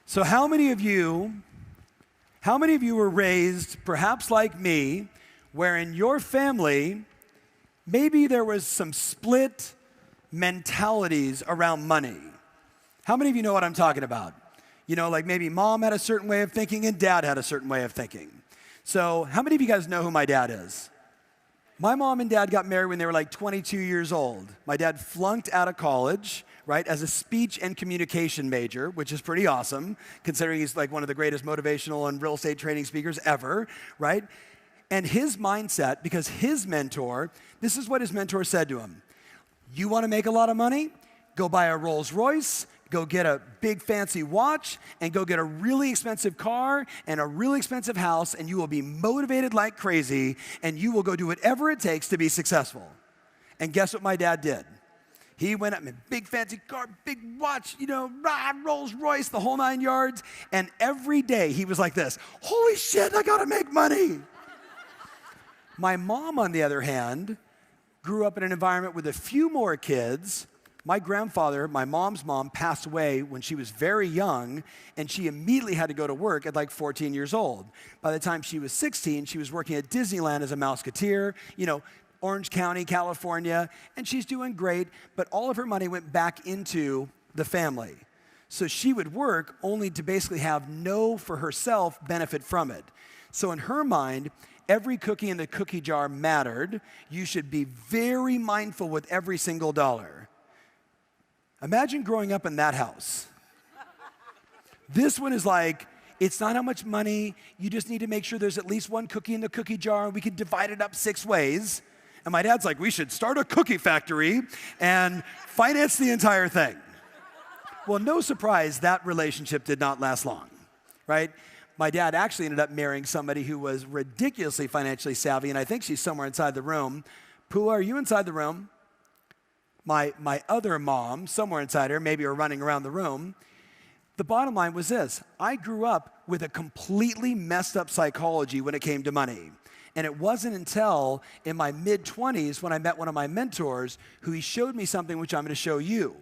So how many of you were raised, perhaps like me, where in your family, maybe there was some split mentalities around money? How many of you know what I'm talking about? You know, like maybe mom had a certain way of thinking and dad had a certain way of thinking. So how many of you guys know who my dad is? My mom and dad got married when they were like 22 years old. My dad flunked out of college, right, as a speech and communication major, which is pretty awesome, considering he's like one of the greatest motivational and real estate training speakers ever, right? And his mindset, because his mentor, this is what his mentor said to him. You want to make a lot of money? Go buy a Rolls Royce, go get a big fancy watch, and go get a really expensive car and a really expensive house, and you will be motivated like crazy, and you will go do whatever it takes to be successful. And guess what my dad did? He went up in a big fancy car, big watch, Rolls Royce, the whole 9 yards, and every day he was like this, holy shit, I gotta make money. My mom, on the other hand, grew up in an environment with a few more kids. My grandfather, my mom's mom, passed away when she was very young, and she immediately had to go to work at like 14 years old. By the time she was 16, she was working at Disneyland as a Mouseketeer, Orange County, California, and she's doing great, but all of her money went back into the family. So she would work only to basically have no, for herself, benefit from it. So in her mind, every cookie in the cookie jar mattered. You should be very mindful with every single dollar. Imagine growing up in that house. This one is like, it's not how much money, you just need to make sure there's at least one cookie in the cookie jar, and we can divide it up 6 ways. And my dad's like, we should start a cookie factory and finance the entire thing. Well, no surprise, that relationship did not last long, right? My dad actually ended up marrying somebody who was ridiculously financially savvy, and I think she's somewhere inside the room. Pua, are you inside the room? My other mom, somewhere inside her, maybe are running around the room. The bottom line was this. I grew up with a completely messed up psychology when it came to money. And it wasn't until in my mid-20s when I met one of my mentors who he showed me something which I'm going to show you.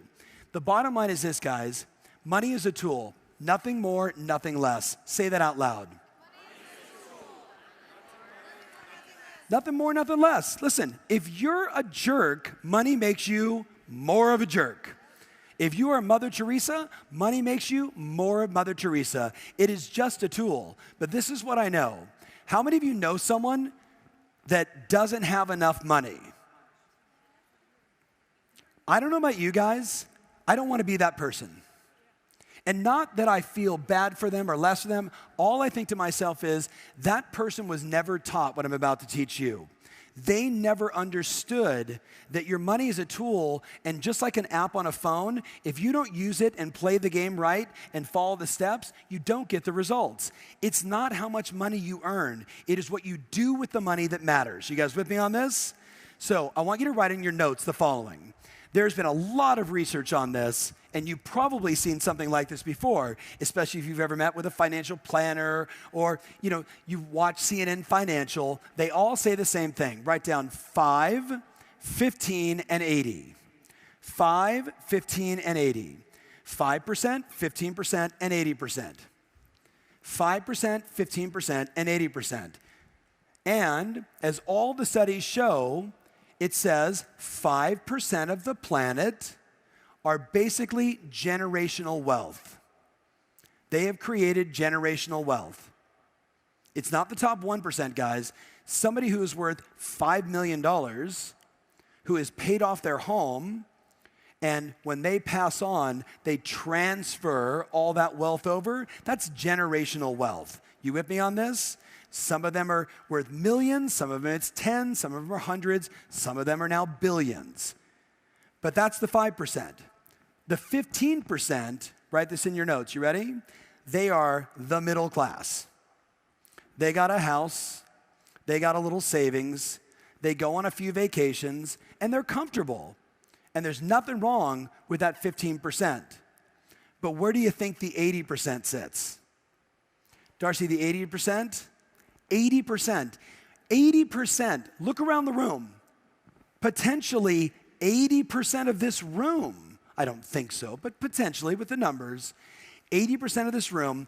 The bottom line is this, guys. Money is a tool. Nothing more, nothing less. Say that out loud. Nothing more, nothing less. Listen, if you're a jerk, money makes you more of a jerk. If you are Mother Teresa, money makes you more of Mother Teresa. It is just a tool. But this is what I know. How many of you know someone that doesn't have enough money? I don't know about you guys. I don't want to be that person. And not that I feel bad for them or less for them. All I think to myself is, that person was never taught what I'm about to teach you. They never understood that your money is a tool, and just like an app on a phone, if you don't use it and play the game right and follow the steps, you don't get the results. It's not how much money you earn. It is what you do with the money that matters. You guys with me on this? So I want you to write in your notes the following. There's been a lot of research on this, and you've probably seen something like this before, especially if you've ever met with a financial planner or, you've watched CNN Financial. They all say the same thing. Write down 5, 15, and 80. 5, 15, and 80. 5%, 15%, and 80%. 5%, 15%, and 80%. And as all the studies show, it says 5% of the planet are basically generational wealth. They have created generational wealth. It's not the top 1%, guys. Somebody who is worth $5 million, who has paid off their home, and when they pass on, they transfer all that wealth over. That's generational wealth. You with me on this? Some of them are worth millions, some of them it's 10, some of them are hundreds, some of them are now billions. But that's the 5%. The 15%, write this in your notes, you ready? They are the middle class. They got a house, they got a little savings, they go on a few vacations, and they're comfortable. And there's nothing wrong with that 15%. But where do you think the 80% sits? Darcy, the 80%? 80%. 80%. Look around the room. Potentially 80% of this room, I don't think so, but potentially with the numbers, 80% of this room,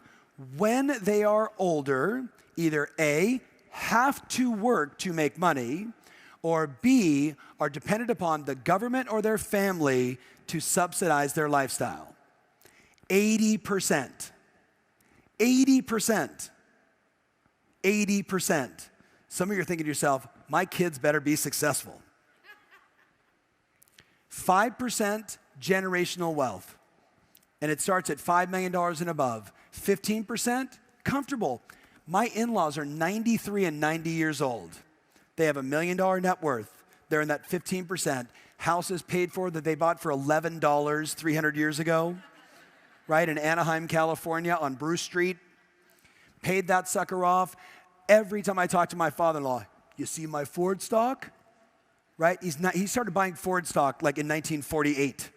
when they are older, either A, have to work to make money, or B, are dependent upon the government or their family to subsidize their lifestyle. 80%. 80%. 80%. Some of you are thinking to yourself, my kids better be successful. 5% generational wealth. And it starts at $5 million and above. 15%, comfortable. My in-laws are 93 and 90 years old. They have $1 million net worth. They're in that 15%. Houses paid for that they bought for $11 300 years ago, right? In Anaheim, California on Bruce Street. Paid that sucker off. Every time I talk to my father-in-law, you see my Ford stock? Right? He started buying Ford stock like in 1948.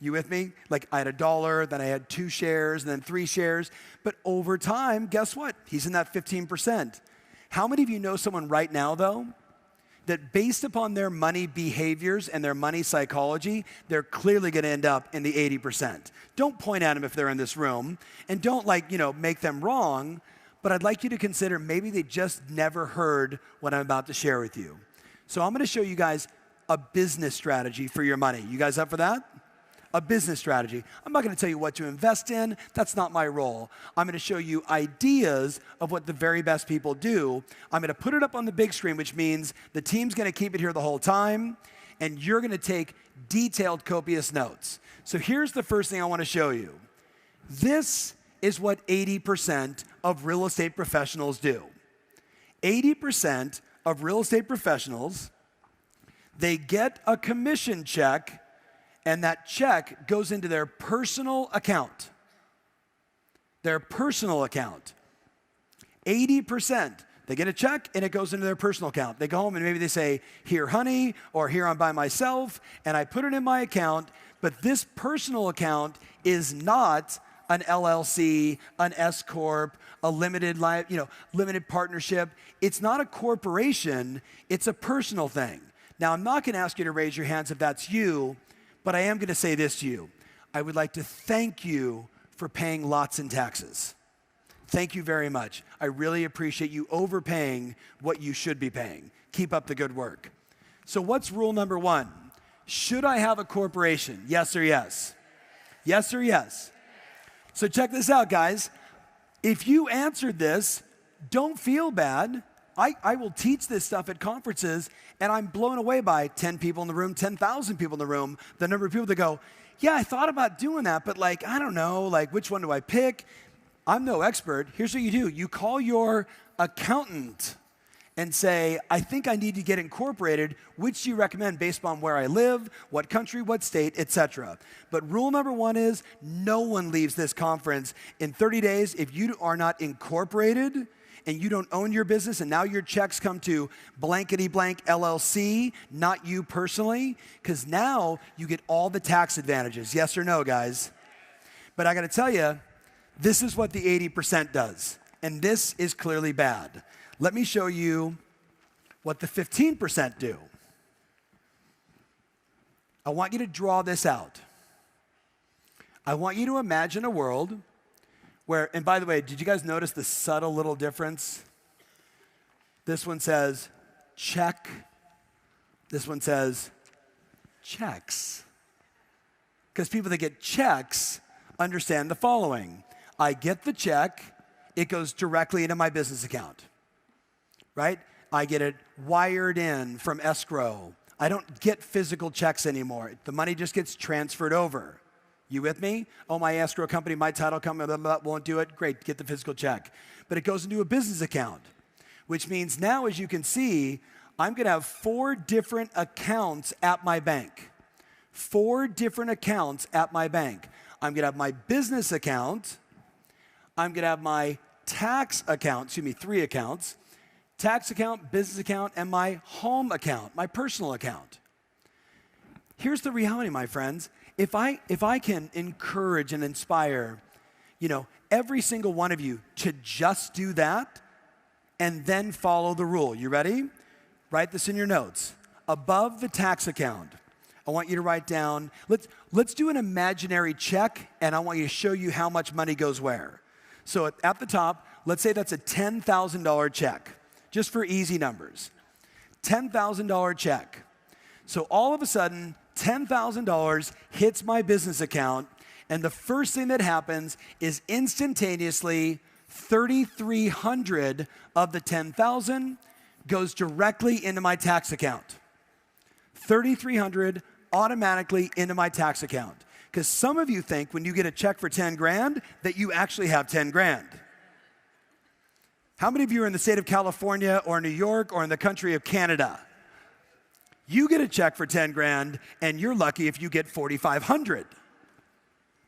You with me? Like I had $1, then I had 2 shares, and then 3 shares. But over time, guess what? He's in that 15%. How many of you know someone right now, though, that based upon their money behaviors and their money psychology, they're clearly going to end up in the 80%? Don't point at them if they're in this room, and don't make them wrong, but I'd like you to consider maybe they just never heard what I'm about to share with you. So I'm going to show you guys a business strategy for your money. You guys up for that? A business strategy. I'm not going to tell you what to invest in. That's not my role. I'm going to show you ideas of what the very best people do. I'm going to put it up on the big screen, which means the team's going to keep it here the whole time, and you're going to take detailed, copious notes. So here's the first thing I want to show you. This is what 80% of real estate professionals do. 80% of real estate professionals, they get a commission check, and that check goes into their personal account. Their personal account. 80%. They get a check and it goes into their personal account. They go home and maybe they say, here, honey, or here, I'm by myself, and I put it in my account, but this personal account is not an LLC, an S Corp, a limited partnership. It's not a corporation, it's a personal thing. Now, I'm not going to ask you to raise your hands if that's you, but I am going to say this to you. I would like to thank you for paying lots in taxes. Thank you very much. I really appreciate you overpaying what you should be paying. Keep up the good work. So what's rule number 1? Should I have a corporation? Yes or yes? Yes or yes? So check this out, guys. If you answered this, don't feel bad. I will teach this stuff at conferences, and I'm blown away by 10 people in the room, 10,000 people in the room, the number of people that go, yeah, I thought about doing that, but I don't know, which one do I pick? I'm no expert. Here's what you do. You call your accountant and say, I think I need to get incorporated. Which do you recommend based on where I live, what country, what state, etc. But rule number 1 is no one leaves this conference in 30 days if you are not incorporated and you don't own your business, and now your checks come to blankety blank LLC, not you personally, because now you get all the tax advantages. Yes or no, guys? But I got to tell you, this is what the 80% does, and this is clearly bad. Let me show you what the 15% do. I want you to draw this out. I want you to imagine a world where, and by the way, did you guys notice the subtle little difference? This one says check. This one says checks. Because people that get checks understand the following. I get the check, it goes directly into my business account, right? I get it wired in from escrow. I don't get physical checks anymore. The money just gets transferred over. You with me? Oh, my escrow company, my title company, blah, blah, blah, won't do it. Great, get the physical check. But it goes into a business account, which means now, as you can see, I'm going to have 4 different accounts at my bank. 4 different accounts at my bank. I'm going to have my business account. I'm going to have my tax account, 3 accounts. Tax account, business account, and my home account, my personal account. Here's the reality, my friends. If I can encourage and inspire, every single one of you to just do that and then follow the rule. You ready? Write this in your notes. Above the tax account, I want you to write down, let's do an imaginary check, and I want you to show you how much money goes where. So at the top, let's say that's a $10,000 check, just for easy numbers. $10,000 check. So all of a sudden, $10,000 hits my business account, and the first thing that happens is instantaneously 3,300 of the 10,000 goes directly into my tax account. 3,300 automatically into my tax account. Because some of you think when you get a check for 10 grand that you actually have 10 grand. How many of you are in the state of California or New York or in the country of Canada? You get a check for 10 grand and you're lucky if you get 4,500.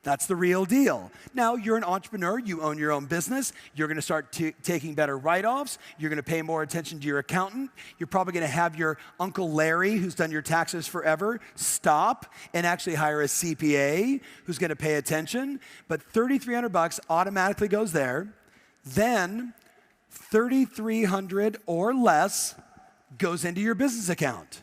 That's the real deal. Now, you're an entrepreneur, you own your own business, you're gonna start taking better write-offs, you're gonna pay more attention to your accountant, you're probably gonna have your Uncle Larry, who's done your taxes forever, stop and actually hire a CPA who's gonna pay attention, but $3,300 automatically goes there. Then, 3,300 or less goes into your business account.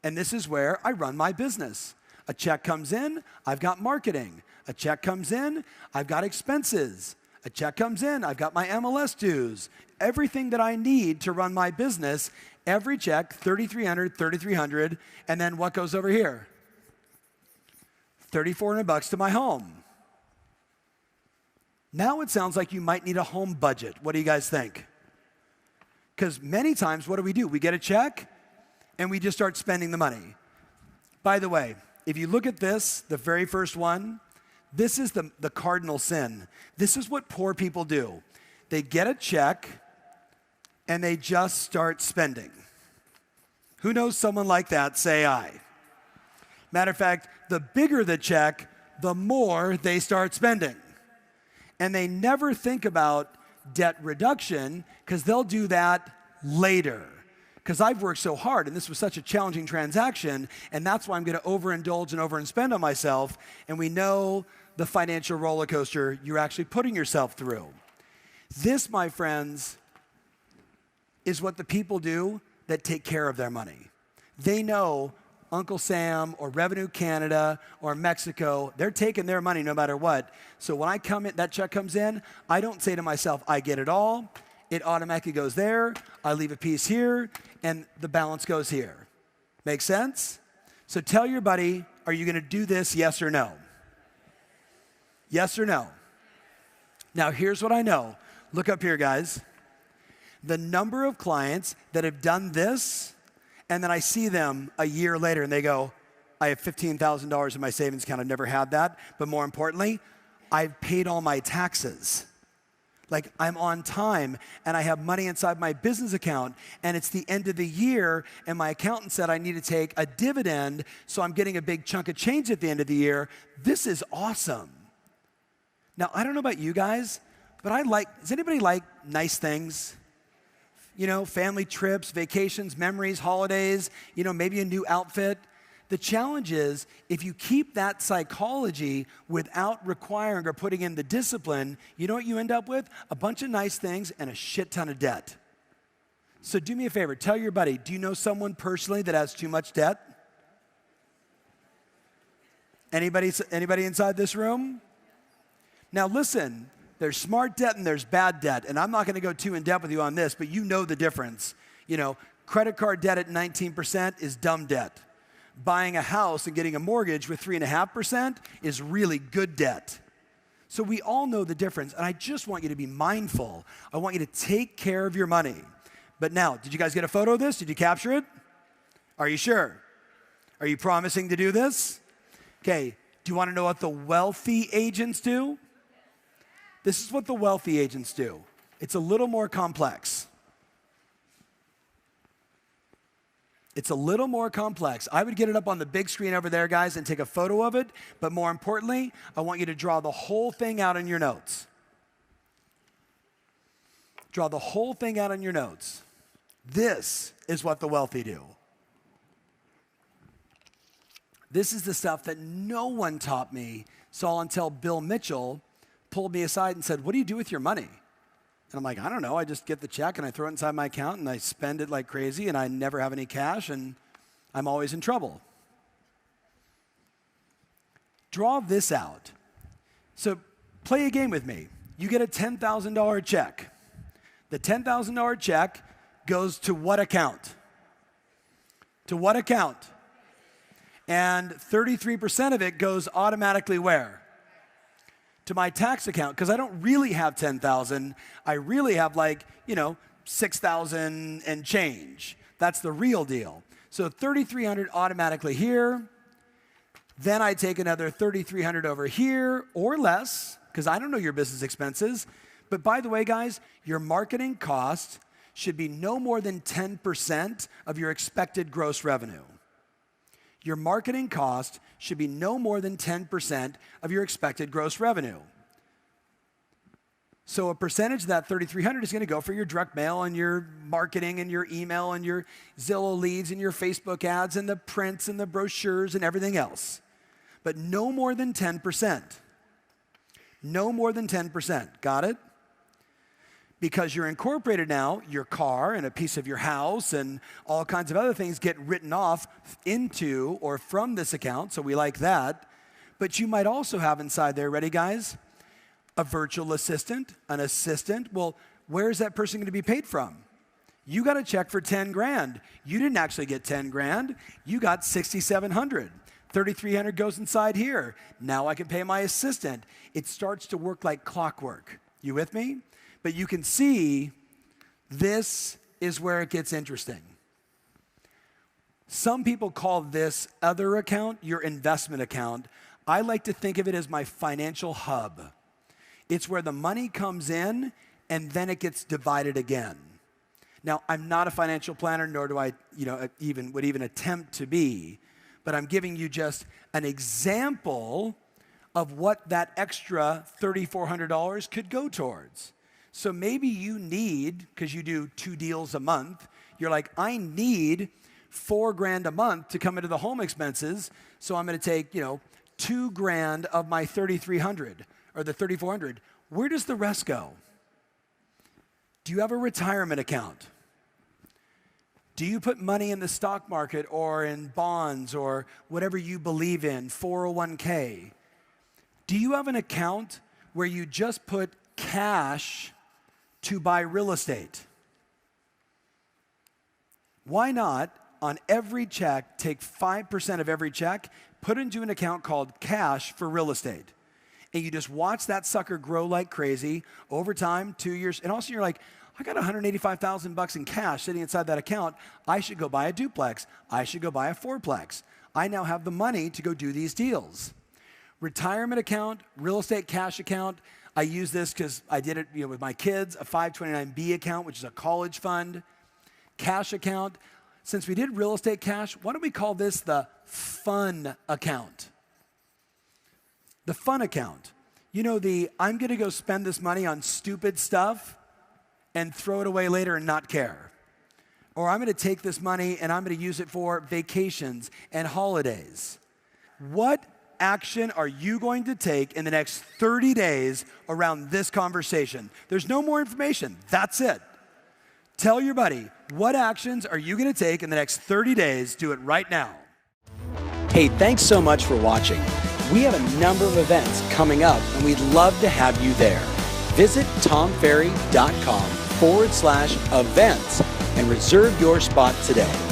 And this is where I run my business. A check comes in, I've got marketing. A check comes in, I've got expenses. A check comes in, I've got my MLS dues. Everything that I need to run my business, every check, 3,300, 3,300, and then what goes over here? $3,400 to my home. Now it sounds like you might need a home budget. What do you guys think? Because many times, what do? We get a check, and we just start spending the money. By the way, if you look at this, the very first one, this is the cardinal sin. This is what poor people do. They get a check and they just start spending. Who knows someone like that? Say aye. Matter of fact, the bigger the check, the more they start spending. And they never think about debt reduction because they'll do that later. Because I've worked so hard, and this was such a challenging transaction, and that's why I'm going to overindulge and overspend on myself, and we know the financial roller coaster you're actually putting yourself through. This, my friends, is what the people do that take care of their money. They know Uncle Sam or Revenue Canada or Mexico, they're taking their money no matter what. So when I come in, that check comes in, I don't say to myself, I get it all. It automatically goes there, I leave a piece here, and the balance goes here. Make sense? So tell your buddy, are you gonna do this, yes or no? Yes or no? Now here's what I know. Look up here, guys. The number of clients that have done this, and then I see them a year later and they go, I have $15,000 in my savings account, I've never had that, but more importantly, I've paid all my taxes. Like I'm on time and I have money inside my business account and it's the end of the year and my accountant said I need to take a dividend, so I'm getting a big chunk of change at the end of the year. This is awesome. Now, I don't know about you guys, but does anybody like nice things? You know, family trips, vacations, memories, holidays, you know, maybe a new outfit. The challenge is, if you keep that psychology without requiring or putting in the discipline, you know what you end up with? A bunch of nice things and a shit ton of debt. So do me a favor, tell your buddy, do you know someone personally that has too much debt? Anybody inside this room? Now listen, there's smart debt and there's bad debt, and I'm not gonna go too in depth with you on this, but you know the difference. You know, credit card debt at 19% is dumb debt. Buying a house and getting a mortgage with 3.5% is really good debt. So we all know the difference, and I just want you to be mindful. I want you to take care of your money. But now, did you guys get a photo of this? Did you capture it? Are you sure? Are you promising to do this? Okay, do you want to know what the wealthy agents do? This is what the wealthy agents do. It's a little more complex. It's a little more complex. I would get it up on the big screen over there, guys, and take a photo of it. But more importantly, I want you to draw the whole thing out in your notes. Draw the whole thing out in your notes. This is what the wealthy do. This is the stuff that no one taught me, saw until Bill Mitchell pulled me aside and said, what do you do with your money? And I'm like, I don't know, I just get the check and I throw it inside my account and I spend it like crazy and I never have any cash and I'm always in trouble. Draw this out. So play a game with me. You get a $10,000 check. The $10,000 check goes to what account? To what account? And 33% of it goes automatically where? To my tax account, because I don't really have 10,000. I really have 6,000 and change. That's the real deal. So 3,300 automatically here. Then I take another 3,300 over here or less, because I don't know your business expenses. But by the way, guys, your marketing cost should be no more than 10% of your expected gross revenue. Your marketing cost should be no more than 10% of your expected gross revenue. So a percentage of that 3,300 is going to go for your direct mail and your marketing and your email and your Zillow leads and your Facebook ads and the prints and the brochures and everything else. But no more than 10%. No more than 10%. Got it? Because you're incorporated now, your car and a piece of your house and all kinds of other things get written off into or from this account, so we like that. But you might also have inside there, ready guys? A virtual assistant, an assistant. Well, where is that person going to be paid from? You got a check for 10 grand. You didn't actually get 10 grand. You got 6,700. 3,300 goes inside here. Now I can pay my assistant. It starts to work like clockwork. You with me? But you can see this is where it gets interesting. Some people call this other account your investment account. I like to think of it as my financial hub. It's where the money comes in and then it gets divided again. Now, I'm not a financial planner, nor do I, even attempt to be, but I'm giving you just an example of what that extra $3,400 could go towards. So maybe you need, because you do 2 deals a month, you're like, I need $4,000 a month to come into the home expenses, so I'm going to take, $2,000 of my 3,300 or the 3,400. Where does the rest go? Do you have a retirement account? Do you put money in the stock market or in bonds or whatever you believe in, 401k? Do you have an account where you just put cash to buy real estate? Why not, on every check, take 5% of every check, put it into an account called cash for real estate? And you just watch that sucker grow like crazy over time, 2 years, and all of a sudden you're like, I got $185,000 in cash sitting inside that account. I should go buy a duplex. I should go buy a fourplex. I now have the money to go do these deals. Retirement account, real estate cash account. I use this because I did it with my kids, a 529B account, which is a college fund. Cash account. Since we did real estate cash, why don't we call this the fun account? The fun account. I'm going to go spend this money on stupid stuff and throw it away later and not care. Or I'm going to take this money and I'm going to use it for vacations and holidays. What action are you going to take in the next 30 days around this conversation? There's no more information. That's it. Tell your buddy, what actions are you going to take in the next 30 days? Do it right now. Hey, thanks so much for watching. We have a number of events coming up and we'd love to have you there. Visit tomferry.com/events and reserve your spot today.